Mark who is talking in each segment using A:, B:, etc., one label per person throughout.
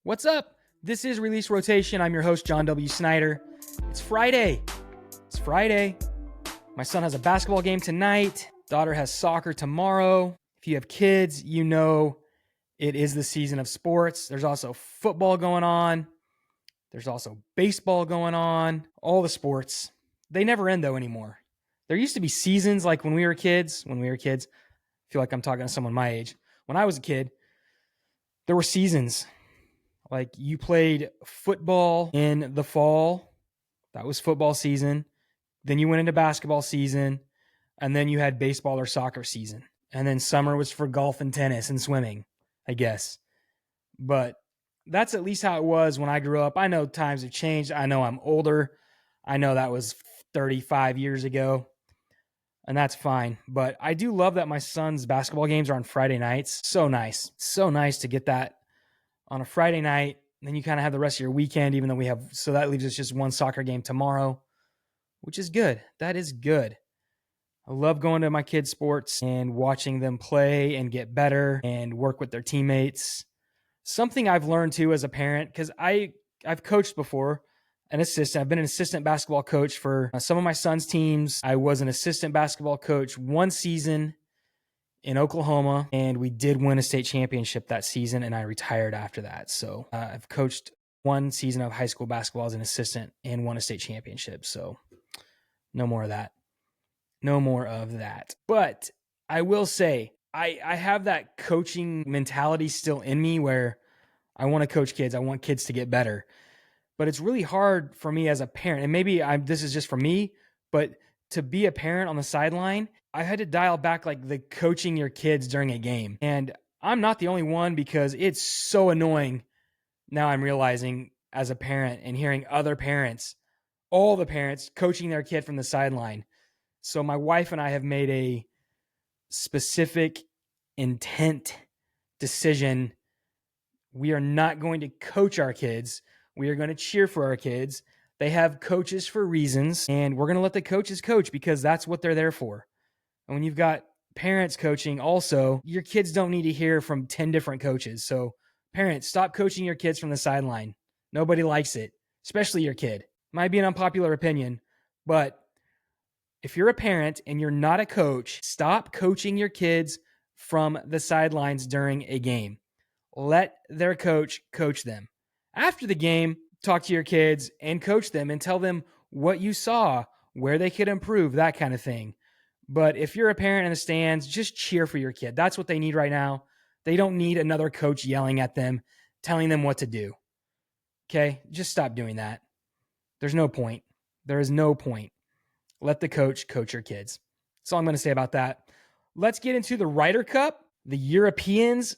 A: What's up? This is Release Rotation. I'm your host, John W. Snyder. It's Friday. My son has a basketball game tonight. Daughter has soccer tomorrow. If you have kids, you know it is the season of sports. There's also football going on. There's also baseball going on. All the sports. They never end, though, anymore. There used to be seasons like when we were kids. I feel like I'm talking to someone my age. When I was a kid, there were seasons. Like you played football in the fall. That was football season. Then you went into basketball season. And then you had baseball or soccer season. And then summer was for golf and tennis and swimming, I guess. But that's at least how it was when I grew up. I know times have changed. I know I'm older. I know that was 35 years ago. And that's fine. But I do love that my son's basketball games are on Friday nights. So nice. So nice to get that on a Friday night. And then you kind of have the rest of your weekend, even though so that leaves us just one soccer game tomorrow, which is good. That is good. I love going to my kids' sports and watching them play and get better and work with their teammates. Something I've learned too as a parent, because I've coached before, an assistant. I've been an assistant basketball coach for some of my son's teams. I was an assistant basketball coach one season in Oklahoma, and we did win a state championship that season, and I retired after that. So I've coached one season of high school basketball as an assistant and won a state championship. So no more of that. No more of that. But I will say, I have that coaching mentality still in me where I want to coach kids. I want kids to get better. But it's really hard for me as a parent. And maybe this is just for me, but to be a parent on the sideline, I had to dial back like the coaching your kids during a game. And I'm not the only one because it's so annoying. Now I'm realizing as a parent and hearing other parents, all the parents coaching their kid from the sideline. So my wife and I have made a specific intent decision. We are not going to coach our kids. We are going to cheer for our kids. They have coaches for reasons, and we're going to let the coaches coach because that's what they're there for. And when you've got parents coaching also, your kids don't need to hear from 10 different coaches. So parents, stop coaching your kids from the sideline. Nobody likes it, especially your kid. Might be an unpopular opinion, but if you're a parent and you're not a coach, stop coaching your kids from the sidelines during a game. Let their coach coach them. After the game, talk to your kids and coach them and tell them what you saw, where they could improve, that kind of thing. But if you're a parent in the stands, just cheer for your kid. That's what they need right now. They don't need another coach yelling at them, telling them what to do. Okay? Just stop doing that. There's no point. There is no point. Let the coach coach your kids. That's all I'm going to say about that. Let's get into the Ryder Cup. The Europeans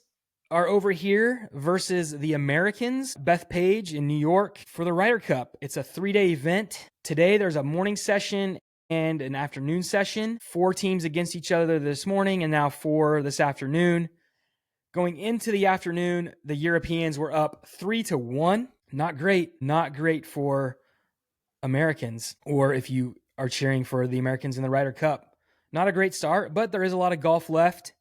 A: are over here versus the Americans. Bethpage in New York for the Ryder Cup. It's a 3-day event. Today there's a morning session and an afternoon session. 4 teams against each other this morning and now 4 this afternoon. Going into the afternoon, the Europeans were up 3-1. Not great for Americans, or if you are cheering for the Americans in the Ryder Cup. Not a great start, but there is a lot of golf left.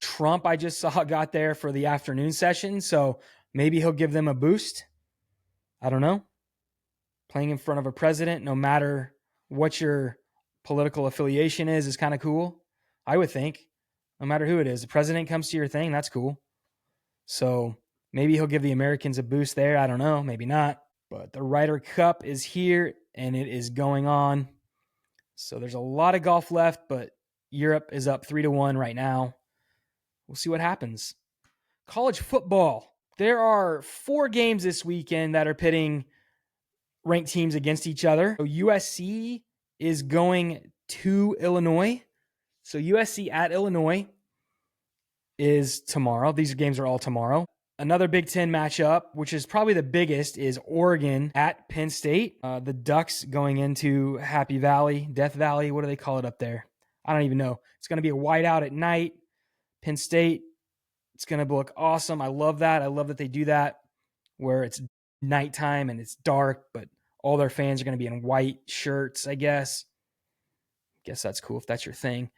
A: Trump, I just saw, got there for the afternoon session, so maybe he'll give them a boost. I don't know. Playing in front of a president, no matter what your political affiliation is kind of cool, I would think. No matter who it is. The president comes to your thing, that's cool. So maybe he'll give the Americans a boost there. I don't know. Maybe not. But the Ryder Cup is here, and it is going on. So there's a lot of golf left, but Europe is up 3-1 right now. We'll see what happens. College football. There are 4 games this weekend that are pitting ranked teams against each other. So USC is going to Illinois. So USC at Illinois is tomorrow. These games are all tomorrow. Another Big Ten matchup, which is probably the biggest, is Oregon at Penn State. The Ducks going into Happy Valley, Death Valley. What do they call it up there? I don't even know. It's going to be a whiteout at night. Penn State, it's going to look awesome. I love that. I love that they do that where it's nighttime and it's dark, but all their fans are going to be in white shirts, I guess. Guess that's cool if that's your thing.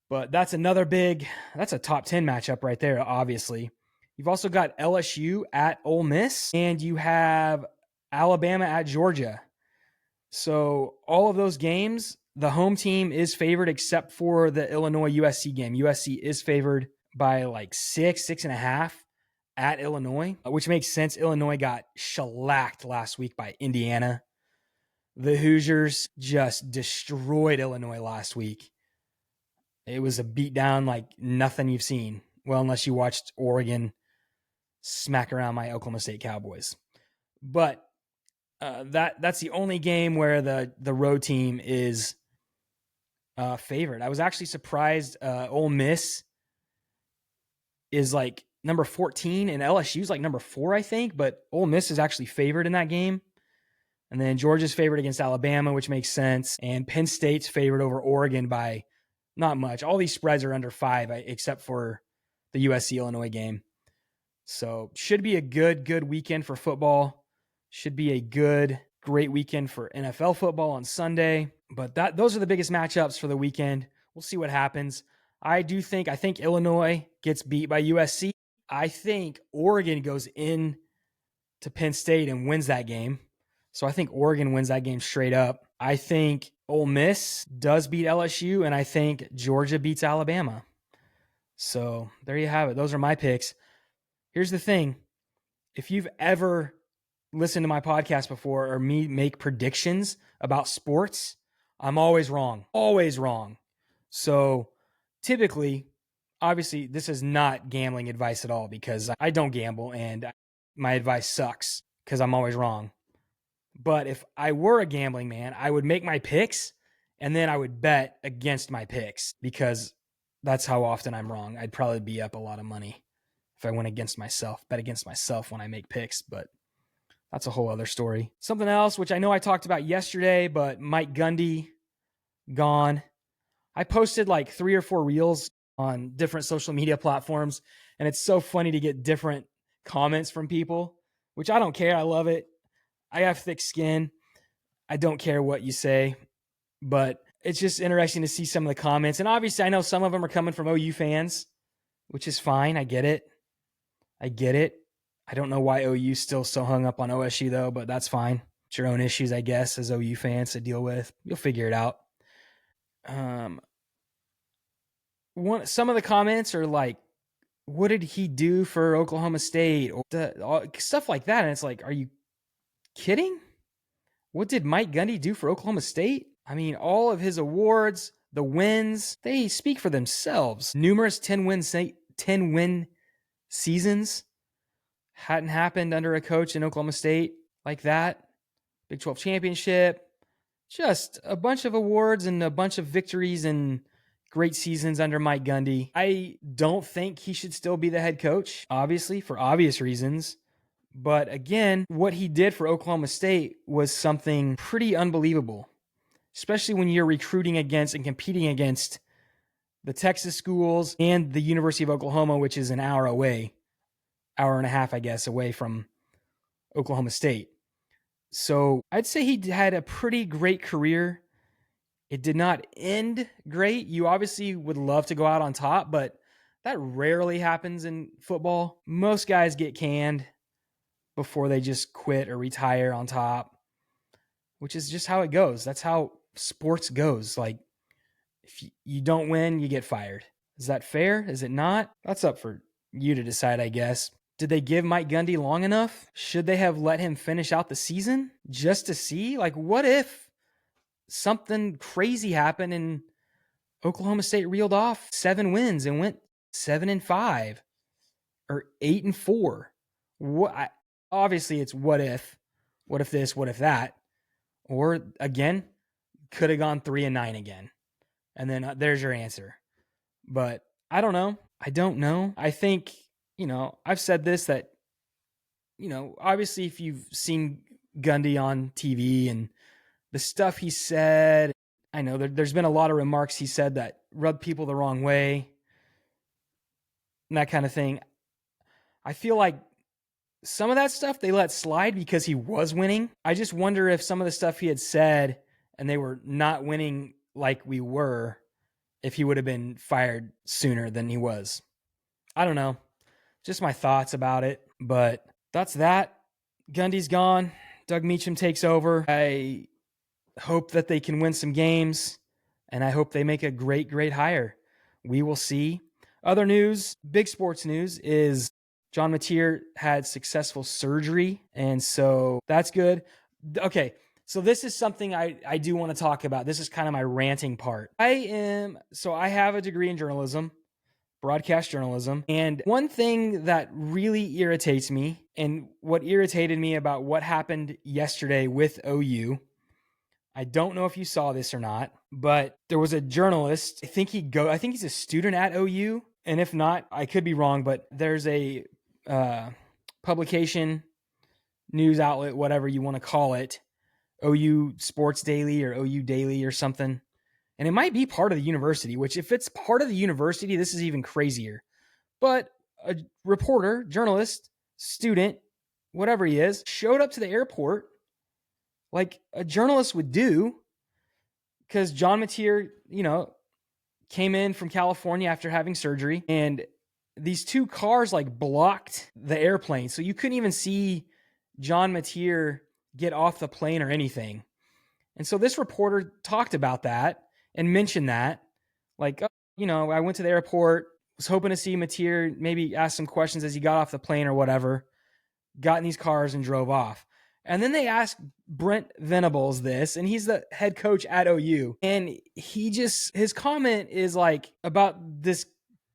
A: But that's a top 10 matchup right there, obviously. You've also got LSU at Ole Miss, and you have Alabama at Georgia. So all of those games, the home team is favored except for the Illinois USC game. USC is favored by like 6.5 at Illinois, which makes sense. Illinois got shellacked last week by Indiana. The Hoosiers just destroyed Illinois last week. It was a beatdown like nothing you've seen. Well, unless you watched Oregon smack around my Oklahoma State Cowboys. But that's the only game where the road team is favored. I was actually surprised. Ole Miss is like number 14 and LSU's like number 4, I think. But Ole Miss is actually favored in that game. And then Georgia's favored against Alabama, which makes sense. And Penn State's favored over Oregon by not much. All these spreads are under 5, except for the USC-Illinois game. So should be a good weekend for football. Should be a great weekend for NFL football on Sunday. But those are the biggest matchups for the weekend. We'll see what happens. I think Illinois gets beat by USC. I think Oregon goes in to Penn State and wins that game. So I think Oregon wins that game straight up. I think Ole Miss does beat LSU, and I think Georgia beats Alabama. So there you have it. Those are my picks. Here's the thing. If you've ever listened to my podcast before or me make predictions about sports, I'm always wrong. Always wrong. So typically, obviously, this is not gambling advice at all because I don't gamble and my advice sucks because I'm always wrong. But if I were a gambling man, I would make my picks and then I would bet against my picks because that's how often I'm wrong. I'd probably be up a lot of money if I went against myself, bet against myself when I make picks, but that's a whole other story. Something else, which I know I talked about yesterday, but Mike Gundy gone. I posted like 3 or 4 reels on different social media platforms, and it's so funny to get different comments from people, which I don't care. I love it. I have thick skin. I don't care what you say, but it's just interesting to see some of the comments. And obviously, I know some of them are coming from OU fans, which is fine. I get it. I don't know why OU's still so hung up on OSU, though, but that's fine. It's your own issues, I guess, as OU fans to deal with. You'll figure it out. Some of the comments are like, what did he do for Oklahoma State? Or stuff like that. And it's like, are you kidding? What did Mike Gundy do for Oklahoma State? I mean, all of his awards, the wins, they speak for themselves. Numerous 10-win seasons hadn't happened under a coach in Oklahoma State like that. Big 12 championship, just a bunch of awards and a bunch of victories and great seasons under Mike Gundy. I don't think he should still be the head coach, obviously, for obvious reasons. But again, what he did for Oklahoma State was something pretty unbelievable, especially when you're recruiting against and competing against the Texas schools and the University of Oklahoma, which is an hour away, hour and a half, I guess, away from Oklahoma State. So I'd say he had a pretty great career. It did not end great. You obviously would love to go out on top, but that rarely happens in football. Most guys get canned before they just quit or retire on top, which is just how it goes. That's how sports goes. Like, if you don't win, you get fired. Is that fair? Is it not? That's up for you to decide, I guess. Did they give Mike Gundy long enough? Should they have let him finish out the season just to see? Like, what if something crazy happened and Oklahoma State reeled off 7 wins and went 7-5 or 8-4? Obviously, it's what if this, what if that, or again, could have gone 3-9 again, and then there's your answer. But I don't know. I think, I've said this, that, obviously if you've seen Gundy on TV and the stuff he said, I know there's been a lot of remarks he said that rubbed people the wrong way and that kind of thing. I feel like some of that stuff they let slide because he was winning. I just wonder if some of the stuff he had said and they were not winning like we were, if he would have been fired sooner than he was. I don't know. just my thoughts about it. But that's that. Gundy's gone. Doug Meacham takes over. I hope that they can win some games, and I hope they make a great, great hire. We will see. Other news, big sports news, is John Mateer had successful surgery, and so that's good. Okay, so this is something I do want to talk about. This is kind of my ranting part. I have a degree in journalism, broadcast journalism, and one thing that really irritates me, and what irritated me about what happened yesterday with OU, I don't know if you saw this or not, but there was a journalist. I think he's a student at OU. And if not, I could be wrong, but there's a publication, news outlet, whatever you want to call it, OU Sports Daily or OU Daily or something. And it might be part of the university, which if it's part of the university, this is even crazier. But a reporter, journalist, student, whatever he is, showed up to the airport like a journalist would do, because John Mateer, came in from California after having surgery, and these two cars like blocked the airplane. So you couldn't even see John Mateer get off the plane or anything. And so this reporter talked about that and mentioned that, like, I went to the airport, was hoping to see Mateer, maybe ask some questions as he got off the plane or whatever, got in these cars and drove off. And then they asked Brent Venables this, and he's the head coach at OU. And his comment is like about this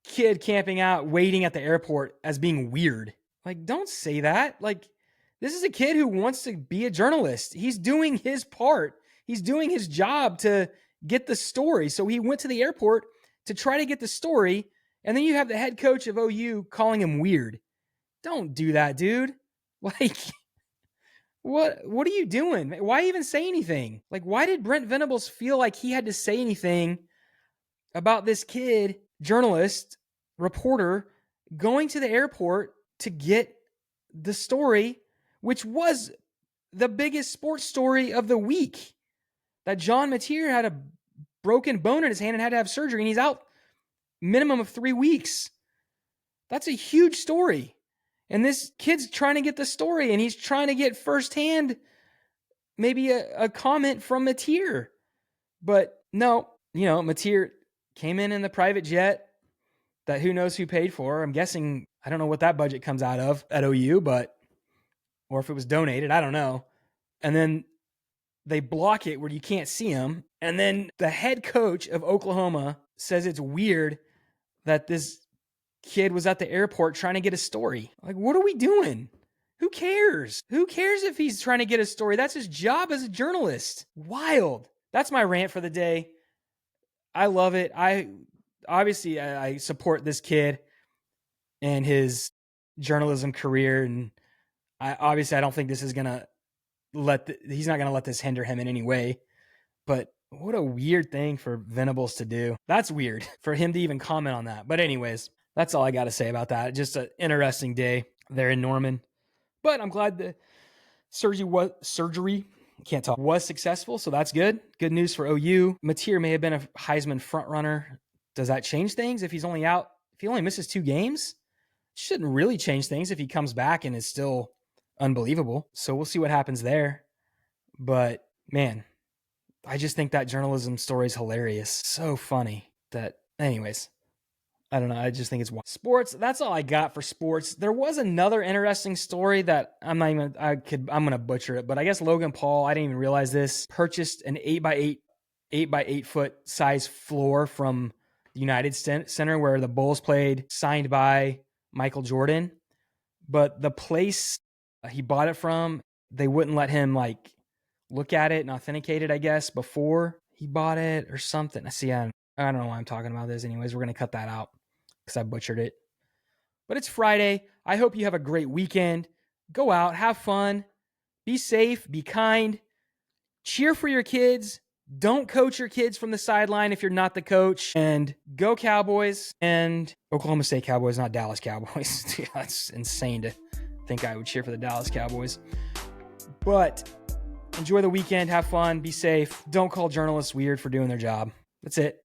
A: kid camping out, waiting at the airport as being weird. Like, don't say that. Like, this is a kid who wants to be a journalist. He's doing his part. He's doing his job to get the story. So he went to the airport to try to get the story. And then you have the head coach of OU calling him weird. Don't do that, dude. Like, what are you doing? Why even say anything? Like, why did Brent Venables feel like he had to say anything about this kid, journalist, reporter, going to the airport to get the story, which was the biggest sports story of the week? That John Mateer had a broken bone in his hand and had to have surgery, and he's out minimum of 3 weeks. That's a huge story. And this kid's trying to get the story, and he's trying to get firsthand maybe a comment from Mateer. But no, Mateer came in the private jet that who knows who paid for. I'm guessing, I don't know what that budget comes out of at OU, or if it was donated, I don't know. And then they block it where you can't see him. And then the head coach of Oklahoma says it's weird that this kid was at the airport trying to get a story. Like, what are we doing? Who cares? Who cares if he's trying to get a story? That's his job as a journalist. Wild. That's my rant for the day. I love it. I support this kid and his journalism career. And I don't think this is going to he's not going to let this hinder him in any way. But what a weird thing for Venables to do. That's weird for him to even comment on that. But anyways, that's all I got to say about that. Just an interesting day there in Norman. But I'm glad the surgery was successful, so that's good. Good news for OU. Mateer may have been a Heisman frontrunner. Does that change things if he's only out? If he only misses 2 games? It shouldn't really change things if he comes back and is still unbelievable. So we'll see what happens there. But, man, I just think that journalism story is hilarious. So funny that, anyways, I don't know. I just think it's wild. Sports. That's all I got for sports. There was another interesting story that I'm going to butcher it, but I guess Logan Paul, I didn't even realize this, purchased an 8x8 foot size floor from the United Center where the Bulls played, signed by Michael Jordan. But the place he bought it from, they wouldn't let him look at it and authenticate it, I guess, before he bought it or something. See, I don't know why I'm talking about this. Anyways, we're going to cut that out because I butchered it. But it's Friday. I hope you have a great weekend. Go out, have fun, be safe, be kind, cheer for your kids. Don't coach your kids from the sideline if you're not the coach. And go Cowboys and Oklahoma State Cowboys, not Dallas Cowboys. That's insane to think I would cheer for the Dallas Cowboys. But enjoy the weekend, have fun, be safe. Don't call journalists weird for doing their job. That's it.